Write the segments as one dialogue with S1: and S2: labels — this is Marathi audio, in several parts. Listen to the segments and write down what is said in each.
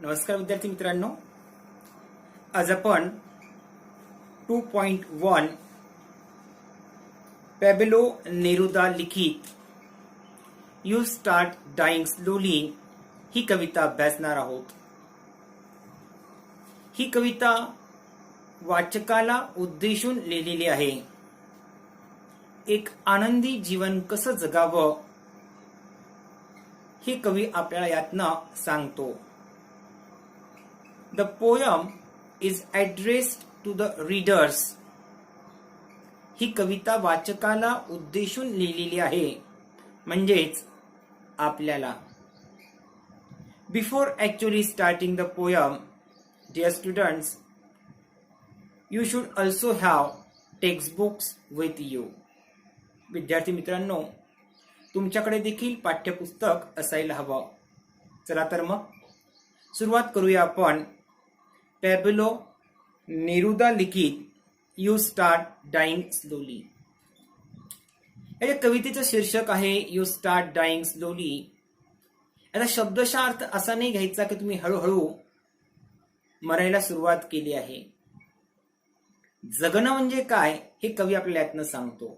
S1: नमस्कार विद्यार्थी मित्रांनो, आज आपण 2.1 पॅब्लो नेरुदा लिखित यू स्टार्ट डाईंग स्लोली ही कविता अभ्यासणार आहोत. ही कविता वाचकाला उद्देशून लिहिलेली आहे. एक आनंदी जीवन कसं जगावं हे कवी आपल्याला यातनं सांगतो. The poem is addressed to the readers. ही कविता वाचकाला उद्देशून लिहिलेली आहे, म्हणजेच आपल्याला. Before actually starting the poem, dear students, you should also have textbooks with you. विद्यार्थी मित्रांनो, तुमच्याकडे देखील पाठ्यपुस्तक असायला हवं. चला तर मग सुरुवात करूया आपण पॅब्लो नेरुदा लिखित यू स्टार्ट डाईंग स्लोली. या कवितेचं शीर्षक आहे यू स्टार्ट डाईंग स्लोली. याचा शब्दशः अर्थ असा नाही घ्यायचा की तुम्ही हळूहळू मरायला सुरुवात केली आहे. जगणं म्हणजे काय हे कवी आपल्याला यातनं सांगतो,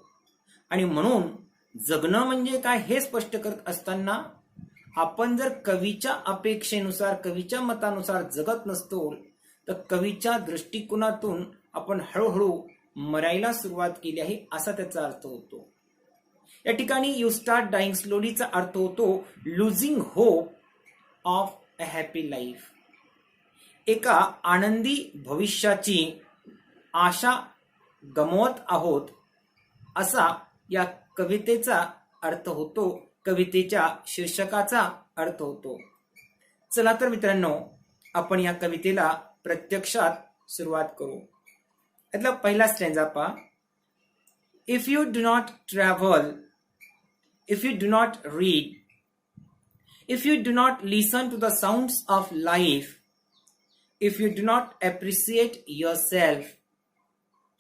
S1: आणि म्हणून जगणं म्हणजे काय हे स्पष्ट करत असताना आपण जर कवीच्या अपेक्षेनुसार, कवीच्या मतानुसार जगत नसतो, तर कवीच्या दृष्टिकोनातून आपण हळूहळू मरायला सुरुवात केली आहे असा त्याचा अर्थ होतो. या ठिकाणी यू स्टार्ट डाईंग स्लोलीचा अर्थ होतो losing hope of a happy life. एका आनंदी भविष्याची आशा गमावत आहोत असा या कवितेचा अर्थ होतो, कवितेच्या शीर्षकाचा अर्थ होतो. चला तर मित्रांनो, आपण या कवितेला प्रत्यक्षात सुरुवात करू. यातला पहिला स्टॅन्झा पहा. If you do not travel, if you do not read, if you do not listen to the sounds of life, if you do not appreciate your self,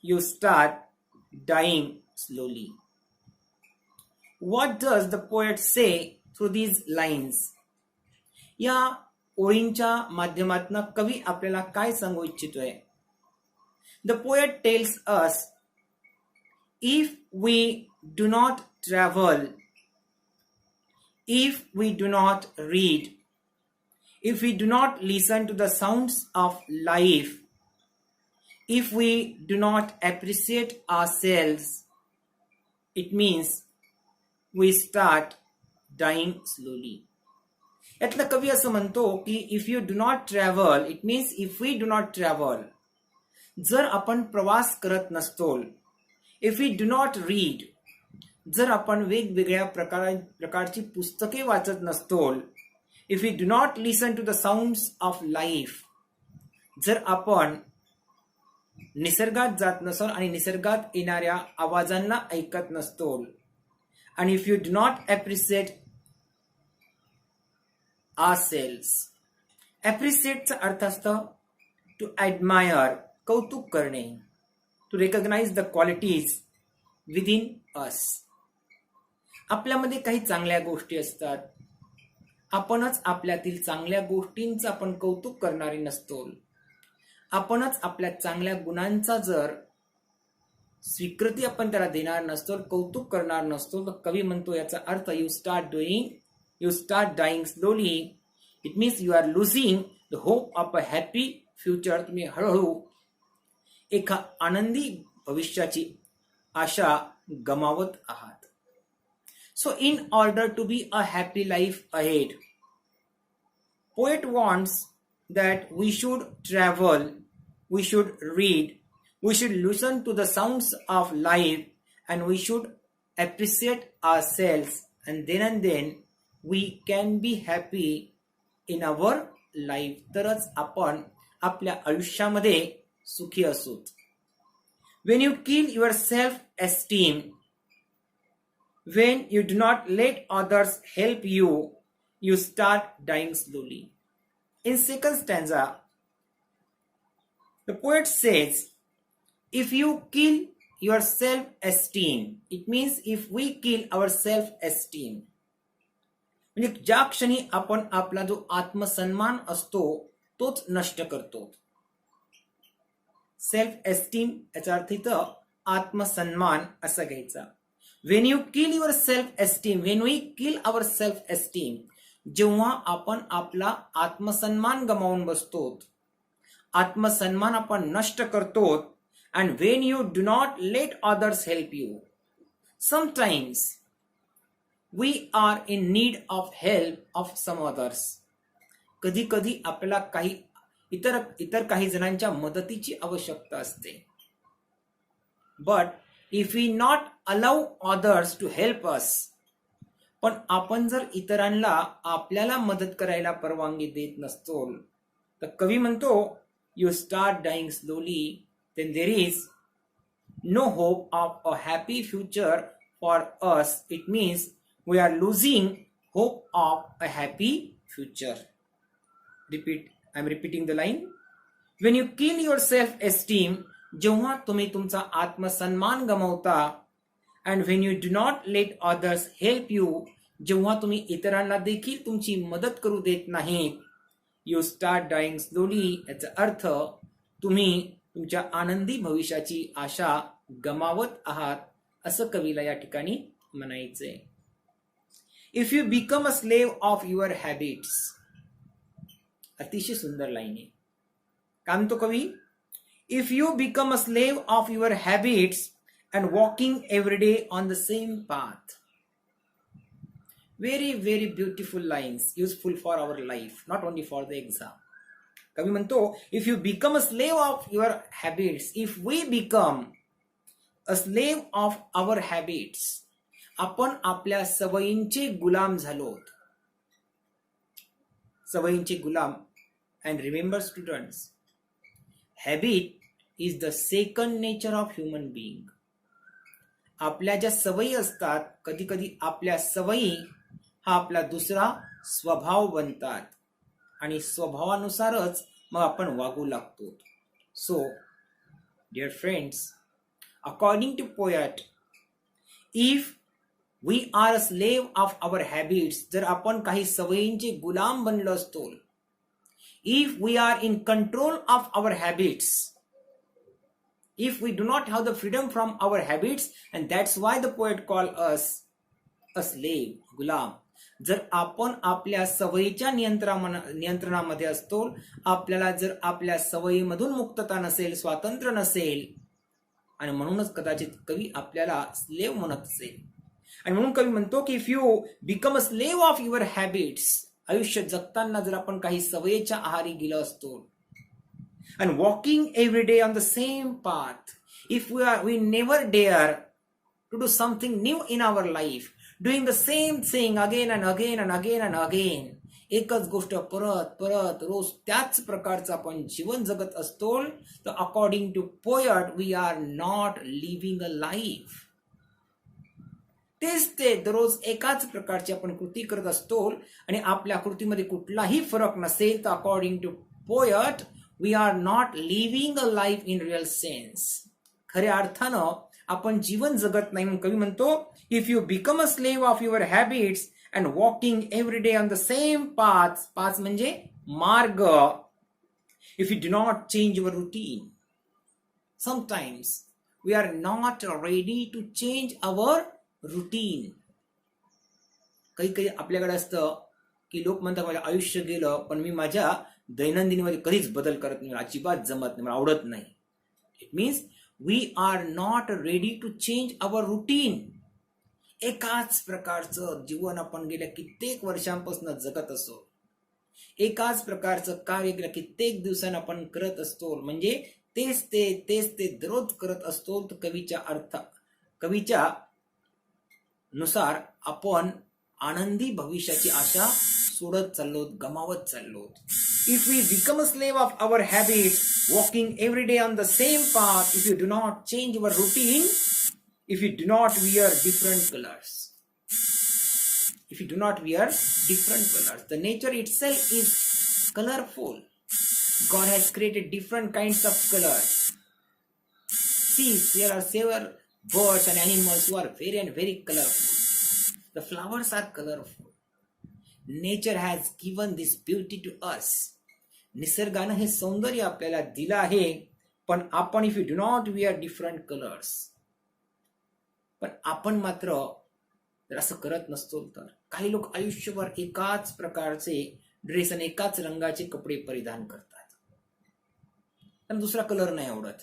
S1: you start dying slowly. What does the poet say through these lines? या ओळींच्या माध्यमातून कवी आपल्याला काय सांगू इच्छितोय? The poet tells us, if we do not travel, if we do not read, if we do not listen to the sounds of life, if we do not appreciate ourselves, it means we start dying slowly. यातलं कवी असं म्हणतो की if you do not travel, it means if we do not travel, जर आपण प्रवास करत नसतो, if we do not read, जर आपण वेगवेगळ्या प्रकारची पुस्तके वाचत नसतो, if we do not listen to the sounds of life, जर आपण निसर्गात जात नसतो आणि निसर्गात येणाऱ्या आवाजांना ऐकत नसतो, and if you do not appreciate ourselves. appreciate चा अर्थ असतं to admire, कौतुक करणे, to recognize the qualities within us. आपल्यामध्ये काही चांगल्या गोष्टी असतात, आपणच आपल्यातील चांगल्या गोष्टींचं आपण कौतुक करणारे नसतो, आपणच आपल्या चांगल्या गुणांचा जर स्वीकृती आपण त्याला देणार नसतो, कौतुक करणार नसतो, तर कवी म्हणतो याचा अर्थ you start dying slowly, it means you are losing the hope of a happy future. तुम्ही हळूहळू एका आनंदी भविष्याची आशा गमावत आहात. So in order to be a happy life ahead, poet wants that we should travel, we should read, we should listen to the sounds of life, and we should appreciate ourselves, and then we can be happy in our life. तरच आपण आपल्या आयुष्यामध्ये सुखी असू. When you kill your self-esteem, when you do not let others help you, you start dying slowly. In second stanza, the poet says, if you kill your self-esteem, it means if we kill our self-esteem, म्हणजे ज्या क्षणी आपण आपला जो आत्मसन्मान असतो तोच नष्ट करतो. सेल्फ एस्टीम याचा अर्थ इथं आत्मसन्मान असा घ्यायचा. When you kill your self esteem, when we kill our self esteem, जेव्हा आपण आपला आत्मसन्मान गमावून बसतो, आत्मसन्मान आपण नष्ट करतो. And when you do not let others help you, sometimes we are in need of help of some others. कधी कधी आपल्याला काही इतर काही जणांच्या मदतीची आवश्यकता असते. But if we not allow others to help us, पण आपण जर इतरांना आपल्याला मदत करायला परवानगी देत नसतो, तर कवी म्हणतो you start dying slowly, then there is no hope of a happy future for us. It means we are losing hope of a happy future. Repeat, I am repeating the line. When you kill your self esteem, जेव्हा तुम्ही तुमचा आत्मसन्मान गमावता. And when you do not let others help you, जेव्हा तुम्ही इतरांना देखील तुमची मदत करू देत नाहीत. यू स्टार्ट डाईंग स्लोली, याचा अर्थ तुम्ही तुमच्या आनंदी भविष्याची आशा गमावत आहात, असं कवीला या ठिकाणी म्हणायचंय. If you become a slave of your habits, अतिशय सुंदर लाईन आहे. काय म्हणतो कवी? If you become a slave of your habits and walking every day on the same path. Very very beautiful lines, useful for our life, not only for the exam. कवी म्हणतो if you become a slave of your habits, if we become a slave of our habits, आपण आपल्या सवयींचे गुलाम झालोत. सवयींचे गुलाम. And remember students, habit is the second nature of human being. आपल्या ज्या सवयी असतात, कधी कधी आपल्या सवयी हा आपला दुसरा स्वभाव बनतात आणि स्वभावानुसारच मग आपण वागू लागतो. So dear friends, according to poet, if we are a slave of our habits, जर आपण काही सवयींचे गुलाम बनलो असतो, if we are in control of our habits, if we do not have the freedom from our habits, and that's why the poet called us a slave, gulam. जर आपण आपल्या सवयीच्या नियंत्रणामध्ये असतो, आपल्याला जर आपल्या सवयीमधून मुक्तता नसेल, स्वातंत्र्य नसेल, आणि म्हणूनच कदाचित कवी आपल्याला स्लेव्ह म्हणत असेल. आणि म्हणून कवी म्हणतो की if you become a slave of your habits, आयुष्य जगताना जर आपण काही सवयीच्या आहारी गेलो असतो, and walking every day on the same path, if we never dare to do something new in our life, doing the same thing again and again and again and again, एकच गोष्ट परत परत रोज त्याच प्रकारचं आपण जीवन जगत असतो, तर according to poet we are not living a life. तेच ते दररोज एकाच प्रकारची आपण कृती करत असतो आणि आपल्या कृतीमध्ये कुठलाही फरक नसेल, तर according to poet we are not living a life in real sense. खऱ्या अर्थानं आपण जीवन जगत नाही. म्हणून कवी म्हणतो if you become a slave of your habits and walking every day on the same path, path म्हणजे मार्ग, if you do not change your routine, sometimes we are not ready to change our routine. काही काही आपल्याकडे असतं की लोक म्हणतात माझं आयुष्य गेलं, पण मी माझ्या दैनंदिनीमध्ये कधीच बदल करत नाही, अजिबात जमत नाही, मला आवडत नाही. It means we are not ready to change our routine. एकाच प्रकारचं जीवन आपण गेल्या कित्येक वर्षांपासून जगत असतो, एकाच प्रकारचं कार्य गेल्या कित्येक दिवसांनी आपण करत असतो, म्हणजे तेच ते दररोज करत असतो. तर कवीच्या नुसार आपण आनंदी भविष्याची आशा सोडत चाललो, गमावत चाललो. If we become a slave of our habits, walking every day on the same path, if you do not change your routine, if you do not wear different colours, if you do not wear different colors, the nature itself is colorful. God has created different kinds of colors. See, there are several birds and animals who are very and very colorful. The flowers are colorful. Nature has given this beauty to us. निसर्गानं हे सौंदर्य आपल्याला दिलं आहे, पण आपण if you do not wear different colours, पण आपण मात्र जर असं करत नसतो तर काही लोक आयुष्यभर एकाच प्रकारचे ड्रेस आणि एकाच रंगाचे कपडे परिधान करतात, त्यांना दुसरा कलर नाही आवडत,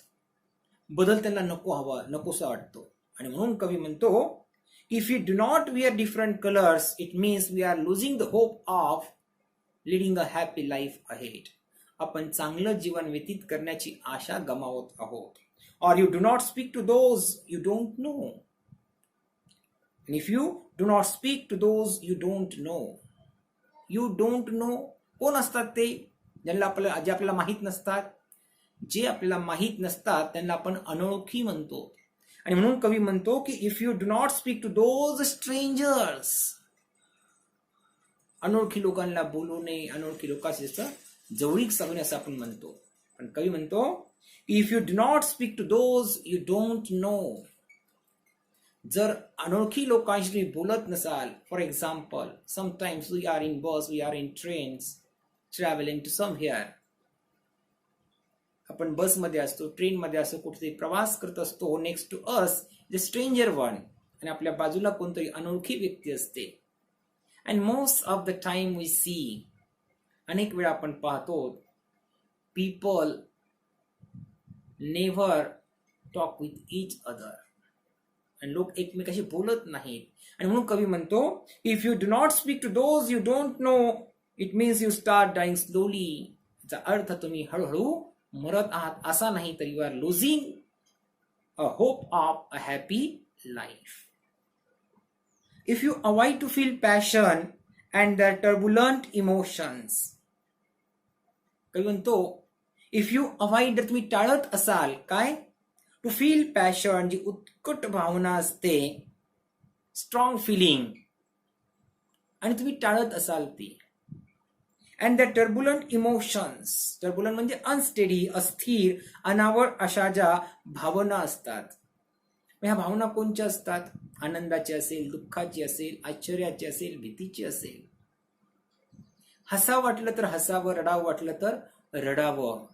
S1: बदल त्यांना नकोसा वाटतो. आणि म्हणून कवी म्हणतो, if you do not wear different colours it means we are losing the hope of leading a happy life ahead. आपण चांगलं जीवन व्यतीत करण्याची आशा गमावत आहोत. और you do not speak to those you don't know. And if you do not speak to those you don't know, कोण असतात ते? जे आपल्याला माहीत नसतात. जे आपल्याला माहीत नसतात त्यांना आपण अनोळखी म्हणतो. आणि म्हणून कवी म्हणतो की if you do not speak to those strangers, अनोळखी लोकांना बोलू नये, अनोळखी लोकांशी जवळीक साधून असं आपण म्हणतो. पण कवी म्हणतो if you do not speak to those you don't know. जर अनोळखी लोकांशी तुम्ही बोलत नसाल, for example sometimes we are in bus, we are in trains travelling to somewhere, आपण बसमध्ये असतो, ट्रेनमध्ये असतो, कुठेतरी प्रवास करत असतो, next to us the stranger one, आणि आपल्या बाजूला कोणतरी अनोळखी व्यक्ती असते. And most of the time we see, अनेक वेळा आपण पाहतो, people never talk with each other, आणि लोक एकमेकाशी बोलत नाहीत. आणि म्हणून कवी म्हणतो if you do not speak to those you don't know it means you start dying slowly. याचा अर्थ तुम्ही हळूहळू मरत आहात असा नाही, तर you are losing a hope of a happy life. If you avoid to feel passion and the turbulent emotions, कवी म्हणतो इफ यू अवॉइड, जर तुम्ही टाळत असाल काय, टू फील पॅशन, जी उत्कट भावना असते, स्ट्रॉंग फिलिंग, आणि तुम्ही टाळत असाल ती. And the turbulent emotions, turbulent म्हणजे अनस्टेडी, अस्थिर, अनावर अशा ज्या भावना असतात. ह्या भावना कोणत्या असतात? आनंदाची असेल, दुःखाची असेल, आश्चर्याची असेल, भीतीची असेल. हसावं वाटलं तर हसावं, रडावं वाटलं तर रडावं.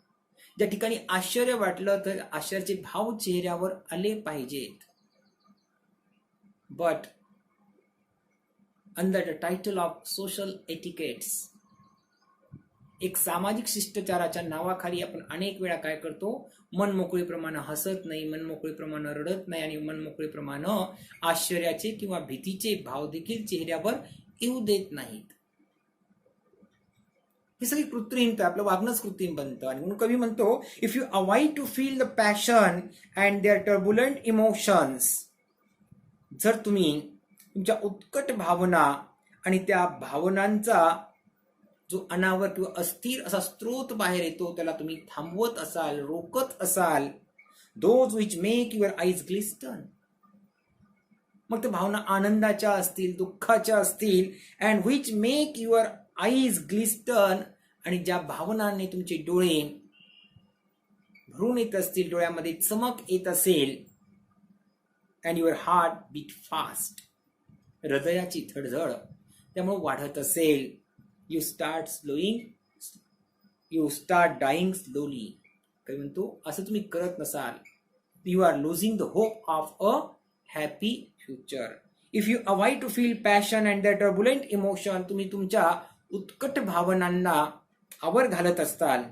S1: ज्या ठिकाणी आश्चर्य वाटलं तर आश्चर्याचे भाव चेहऱ्यावर आले पाहिजेत. But under the title of social etiquettes, एक सामाजिक शिष्टाचाराच्या नावाखाली आपण अनेक वेळा काय करतो, मनमोकळेप्रमाणे हसत नाही, मनमोकळेप्रमाणे रडत नाही, आणि मनमोकळेप्रमाणे आश्चर्याचे किंवा भीतीचे भाव देखील चेहऱ्यावर येऊ देत नाहीत. ही सगळी कृत्रिमता, आपलं वागणंच कृत्रिम बनतं. आणि म्हणून कवी म्हणतो if you avoid to feel the passion and their turbulent emotions, जर तुम्ही तुमच्या उत्कट भावना आणि त्या भावनांचा जो अनावर किंवा अस्थिर असा स्रोत बाहेर येतो त्याला तुम्ही थांबवत असाल, रोकत असाल, those which make your eyes glisten, मग त्या भावना आनंदाच्या असतील, दुःखाच्या असतील, and which make your eyes glisten, आणि ज्या भावनांनी तुमचे डोळे भरून येत असतील, डोळ्यामध्ये चमक येत असेल, and your heart beat fast, हृदयाची धडधड त्यामुळे वाढत असेल, यू स्टार्ट डाईंग स्लोली. काय म्हणतो, असं तुम्ही करत नसाल, you are losing the hope of a happy future. If you avoid to feel passion and the turbulent emotion, तुम्ही तुमच्या उत्कट भावनांना आवर घालत असताल,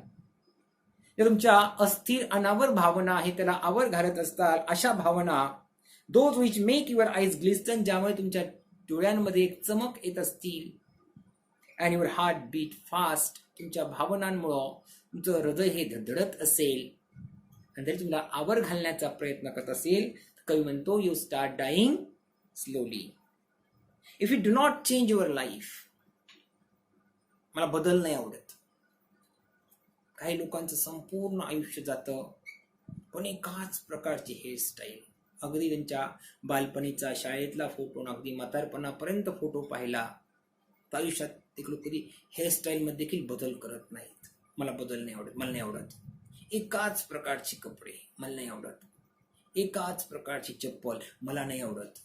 S1: तुमच्या अस्थिर अनावर भावना आहे त्याला आवर घालत असताल, अशा भावना, those which make your eyes glisten, ज्यामुळे तुमच्या डोळ्यांमध्ये एक चमक येत असतील, and your heart beat fast, तुमच्या भावनांमुळं तुमचं हृदय हे धडधडत असेल, आणि तरी तुम्हाला आवर घालण्याचा प्रयत्न करत असेल, कवी म्हणतो you start dying slowly. If you do not change your life, मला बदल नाही आवडत. काही लोकांचं संपूर्ण आयुष्य जातं पण एकाच प्रकारची हेअरस्टाईल, अगदी त्यांच्या बालपणीचा, शाळेतला फोटो, अगदी म्हातारपणापर्यंत फोटो पाहिला तर आयुष्यात ते लोक कधी हेअरस्टाईल मध्ये देखील बदल करत नाहीत. मला बदल नाही आवडत, मला नाही आवडत. एकाच प्रकारचे कपडे मला नाही आवडत, एकाच प्रकारची चप्पल मला नाही आवडत,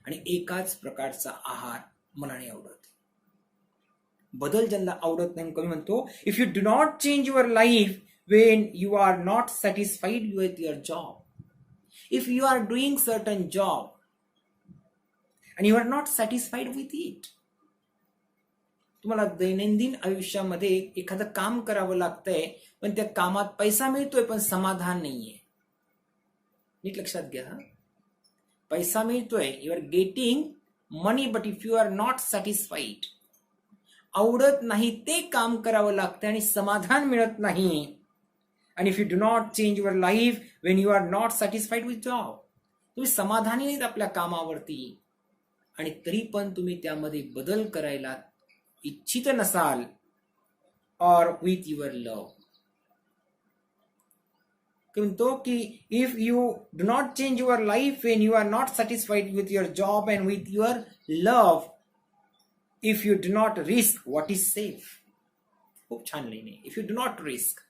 S1: आणि एकाच प्रकारचा आहार मला नाही आवडत. बदल ज्यांना आवडत नाही कवी म्हणतो, if you do not change your life when you are not satisfied with your job, if you are doing certain job and you are not satisfied with it, तुम्हाला दैनंदिन आयुष्यामध्ये एखादं काम करावं लागतंय पण त्या कामात पैसा मिळतोय पण समाधान नाहीये. नीट लक्षात घ्या, पैसा मिळतोय, you are getting money, but if you are not satisfied, आवडत नाही ते काम करावं लागतं आणि समाधान मिळत नाही. आणि if you do not change your life when you are not satisfied with job, तुम्ही समाधानी नाहीत आपल्या कामावरती आणि तरी पण तुम्ही त्यामध्ये बदल करायला इच्छित नसाल, और विथ युअर लव. म्हणतो की if you do not change your life when you are not satisfied with your job and with your love, if you do not risk what is safe. खूप छान लाईन आहे. If you do not risk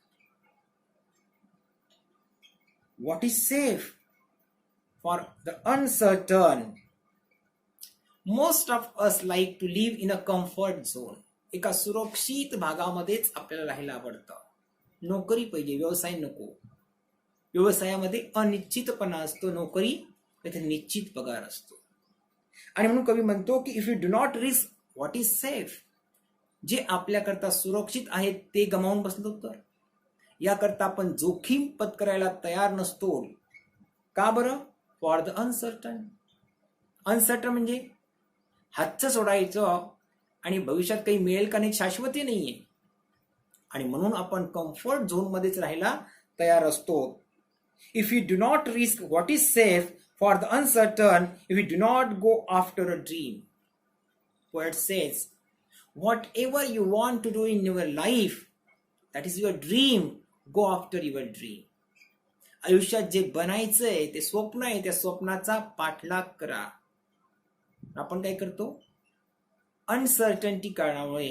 S1: what is safe for the uncertain, most of us like to live in a comfort zone. एका सुरक्षित भागामध्येच आपल्याला राहायला आवडतं. नोकरी पाहिजे, व्यवसाय नको. व्यवसायामध्ये अनिश्चितपणा असतो, नोकरी तिथे निश्चित पगार असतो. आणि म्हणून कवी म्हणतो की if you do not risk what is safe, जे आपल्याकरता सुरक्षित आहे ते गमावून बसलो तर याकरता आपण जोखीम पत्करायला तयार नसतो. का बरं? For the uncertain. अनसर्टन म्हणजे हातचं सोडायचं आणि भविष्यात काही मिळेल का नाही शाश्वती नाहीये, आणि म्हणून आपण कम्फर्ट झोन मध्येच राहायला तयार असतो. If you do not risk what is safe for the uncertain, if you do not go after a dream. Poet says, whatever you want to do in your life, that is your dream, go after your dream. आयुष्यात जे बनायचंय ते स्वप्न आहे, त्या स्वप्नाचा पाठलाग करा. आपण काय करतो? अनसर्टनिटी कारणामुळे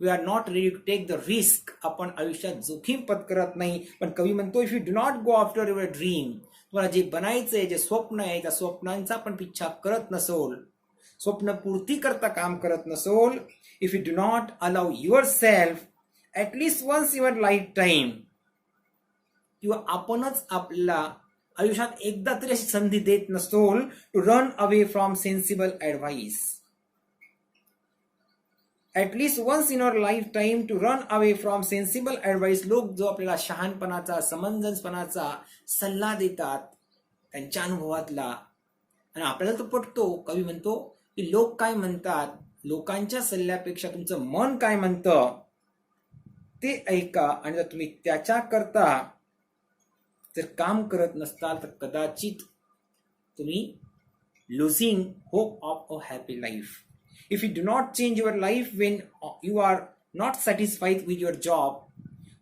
S1: we are not ready to take the risk. आपण आयुष्यात जोखीम पत्करत नाही. पण कवी म्हणतो if you do not go after your dream, तुम्हाला जे बनायचंय, जे स्वप्न आहे, त्या स्वप्नांचा पण पिच्छा करत नसोल, स्वप्न पूर्ती करता काम करत नसोल, if you do not allow yourself at least once your lifetime, किंवा आपणच आपल्याला आयुष्यात एकदा तरी अशी संधी देत नसतोल to run away from sensible advice. At least once in your lifetime to run away from sensible advice. लोक जो आपल्याला शहाणपणाचा, समंजसपणाचा सल्ला देतात त्यांच्या अनुभवातला, आणि आपल्याला तो पटतो. कवी म्हणतो की लोक काय म्हणतात, लोकांच्या सल्ल्यापेक्षा तुमचं मन काय म्हणतं ते ऐका, आणि जर तुम्ही त्याच्याकरता जर काम करत नसताल तर कदाचित तुम्ही losing hope of a happy life. If you do not change your life when you are not satisfied with your job,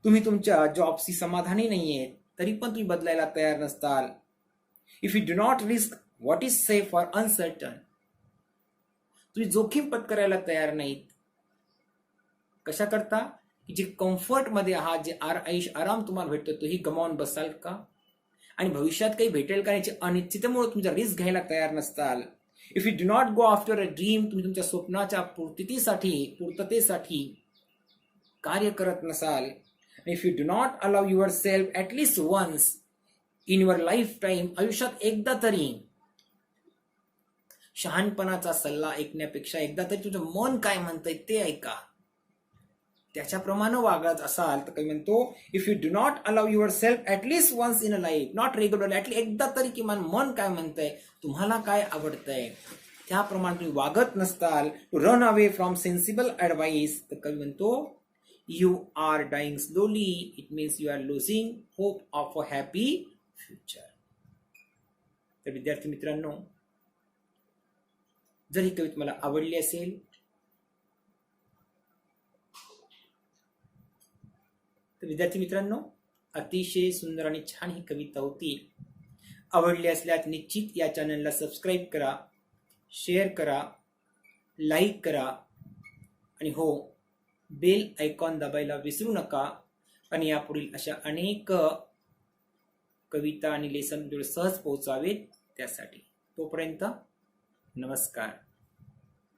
S1: तुम्ही तुमच्या जॉबशी समाधानी नाहीये तरी पण तुम्ही बदलायला तयार नसताल. If you do not risk what is safe for uncertain, तुम्ही जोखीम पत्करायला तयार नाहीत. कशा करता? की जे कम्फर्ट मध्ये आहात, जे आराम तुम्हाला भेटतो तोही गमावून बसाल का? आणि भविष्यात काही भेटेल का याची अनिश्चिततेमुळे तुमचा रिस्क घ्यायला तयार नसताल. If you do not go after a dream, तुम्ही तुमच्या स्वप्नाच्या पूर्ततेसाठी कार्य करत नसाल. If you do not allow yourself at least once in your lifetime, आयुष्यात एकदा तरी शहाणपणाचा सल्ला ऐकण्यापेक्षा एकदा तरी तुझं मन काय म्हणतंय ते ऐका, त्याच्याप्रमाणे वागत असाल तर काही म्हणतो if you do not allow yourself at least once in a life, not regularly, at least एकदा तरी किमान मन काय म्हणतंय, तुम्हाला काय आवडतंय त्याप्रमाणे तुम्ही वागत नसताल, to run away from sensible advice, तर कवी म्हणतो you are dying slowly. It means you are losing hope of a happy future. तर विद्यार्थी मित्रांनो, जर ही कविता तुम्हाला आवडली असेल तर विद्यार्थी मित्रांनो, अतिशय सुंदर आणि छान ही कविता होती. आवडली असल्यास निश्चित या चॅनलला सबस्क्राईब करा, शेअर करा, लाईक करा, आणि हो, बेल आयकॉन दाबायला विसरू नका. आणि यापुढील अशा अनेक कविता आणि लेसन सहज पोहोचावेत त्यासाठी. तोपर्यंत नमस्कार.